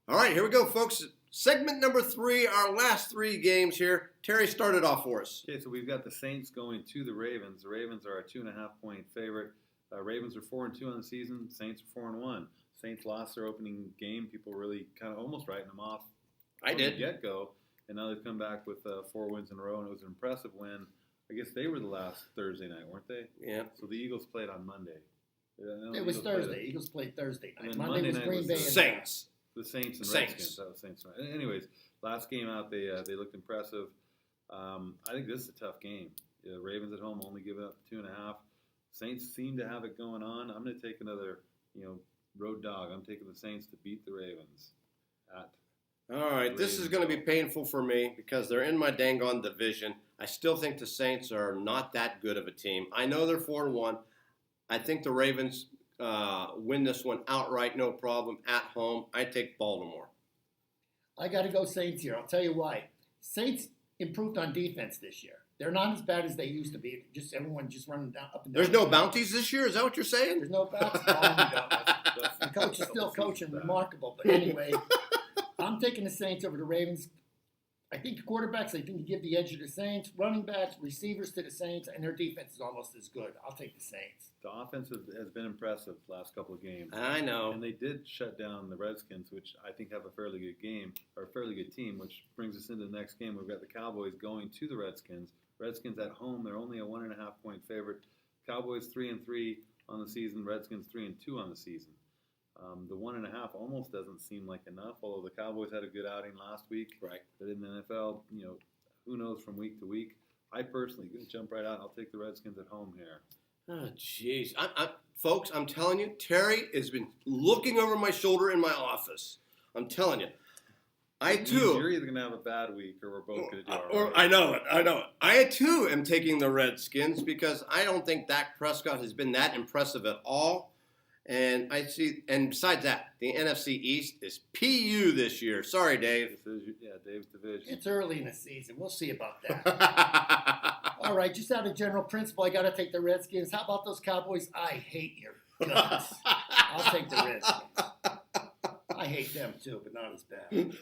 All right, here we go, folks. Segment number 3, our last 3 games here. Terry started off for us. Okay, so we've got the Saints going to the Ravens. The Ravens are a 2.5-point favorite. Ravens are 4-2 on the season. Saints are 4-1. Saints lost their opening game. People really kind of almost writing them off. I did. From the get-go, and now they've come back with 4 wins in a row, and it was an impressive win. I guess they were the last Thursday night, weren't they? Yeah. So the Eagles played on Monday. It was Thursday. Eagles played Thursday night. Monday was night Green was Bay. the Saints. The Saints and Saints. Redskins. That was Saints. Anyways, last game out, they looked impressive. I think this is a tough game. The Ravens at home only giving up 2.5. Saints seem to have it going on. I'm going to take another, road dog. I'm taking the Saints to beat the Ravens. All right, this is going to be painful for me because they're in my dang on division. I still think the Saints are not that good of a team. I know they're 4-1. I think the Ravens win this one outright, no problem, at home. I take Baltimore. I got to go Saints here. I'll tell you why. Saints improved on defense this year. They're not as bad as they used to be. Just everyone just running down up and down. There's no bounties this year? Is that what you're saying? There's no bounties. The coach is still coaching remarkable. But anyway, I'm taking the Saints over the Ravens. I think the quarterbacks, I think you give the edge to the Saints. Running backs, receivers to the Saints, and their defense is almost as good. I'll take the Saints. The offense has been impressive the last couple of games. I know. And they did shut down the Redskins, which I think have a fairly good game, or a fairly good team, which brings us into the next game. We've got the Cowboys going to the Redskins. Redskins at home, they're only a 1.5-point favorite. Cowboys 3-3 on the season, Redskins 3-2 on the season. The 1.5 almost doesn't seem like enough, although the Cowboys had a good outing last week. Right. But in the NFL, who knows from week to week. I personally going to jump right out. I'll take the Redskins at home here. Oh, jeez. Folks, I'm telling you, Terry has been looking over my shoulder in my office. I'm telling you. You're either going to have a bad week or we're both going to do all right. I know it. I, too, am taking the Redskins because I don't think Dak Prescott has been that impressive at all. And besides that, the NFC East is PU this year. Sorry, Dave. Dave's division. It's early in the season. We'll see about that. All right, just out of general principle, I got to take the Redskins. How about those Cowboys? I hate your guts. I'll take the Redskins. I hate them too, but not as bad.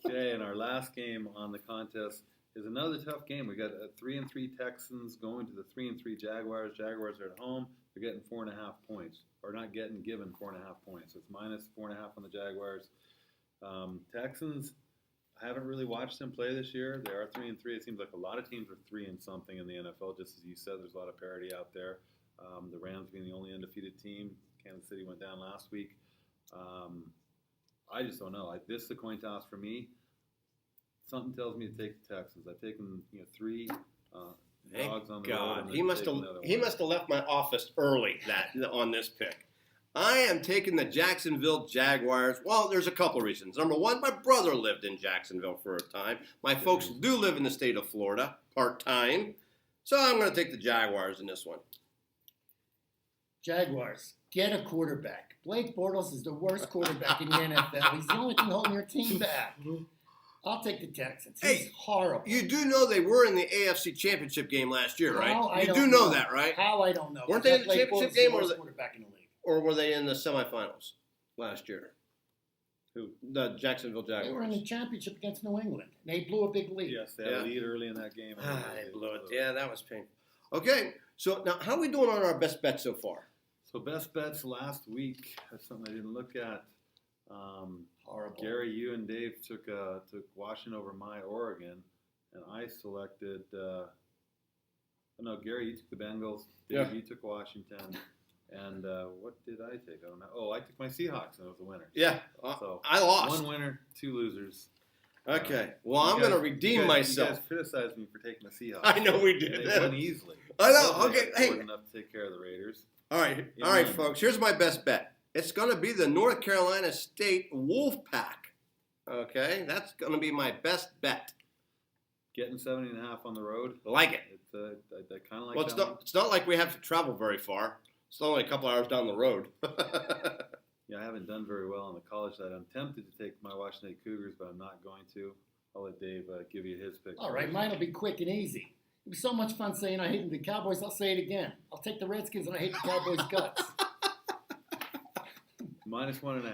Okay, and our last game on the contest is another tough game. We got 3-3 Texans going to the 3-3 Jaguars. Jaguars are at home. They're getting 4.5 points, or not getting given 4.5 points. So it's minus 4.5 on the Jaguars. Texans, I haven't really watched them play this year. They are 3-3. It seems like a lot of teams are 3-something in the NFL. Just as you said, there's a lot of parity out there. The Rams being the only undefeated team. Kansas City went down last week. I just don't know. This is a coin toss for me. Something tells me to take the Texans. I've taken 3 dogs on the road. He must have left my office early on this pick. I am taking the Jacksonville Jaguars. Well, there's a couple reasons. Number one, my brother lived in Jacksonville for a time. My folks do live in the state of Florida part-time. So I'm going to take the Jaguars in this one. Jaguars, get a quarterback. Blake Bortles is the worst quarterback in the NFL. He's the only thing holding your team back. I'll take the Texans. He's horrible. You do know they were in the AFC Championship game last year, right? You do know that, right? How, I don't know. Weren't they in the championship game quarterback in the league? Or were they in the semifinals last year? Who? The Jacksonville Jaguars. They were in the championship against New England. They blew a big lead. Yes, they had a lead early in that game. They blew it. Yeah, that was painful. Okay, so now how are we doing on our best bet so far? So best bets last week. That's something I didn't look at. Horrible. Gary, you and Dave took Washington over my Oregon, and I selected. No, Gary, you took the Bengals. Dave, you took Washington. And what did I take? I don't know. Oh, I took my Seahawks, and it was the winner. Yeah, so I lost. 1 winner, 2 losers. Okay, well, I'm going to redeem myself. You guys criticized me for taking the Seahawks. I know we did. They won easily. I know. Okay, hey. Enough to take care of the Raiders. All right, folks. Here's my best bet. It's going to be the North Carolina State Wolfpack. Okay, that's going to be my best bet. Getting 70.5 on the road. Like it. I kind of like. Well, it's not like we have to travel very far. It's only a couple hours down the road. Yeah, I haven't done very well on the college side. I'm tempted to take my Washington State Cougars, but I'm not going to. I'll let Dave give you his pick. All right, mine will be quick and easy. It was so much fun saying I hate the Cowboys. I'll say it again. I'll take the Redskins, and I hate the Cowboys' guts. -1.5.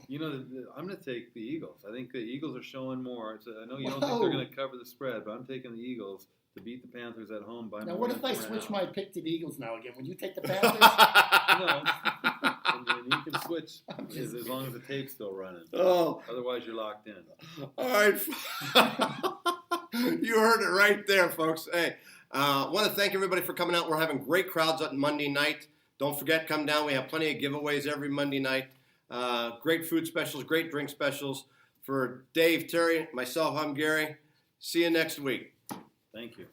You know, I'm going to take the Eagles. I think the Eagles are showing more. I know you don't think they're going to cover the spread, but I'm taking the Eagles to beat the Panthers at home by Now, more what than if I 4.5. switch my pick to the Eagles now again? Would you take the Panthers? No. And you can switch as long as the tape's still running. Oh, Otherwise, you're locked in. all right. You heard it right there, folks. Hey, I want to thank everybody for coming out. We're having great crowds on Monday night. Don't forget, come down. We have plenty of giveaways every Monday night. Great food specials, great drink specials. For Dave, Terry, myself, I'm Gary. See you next week. Thank you.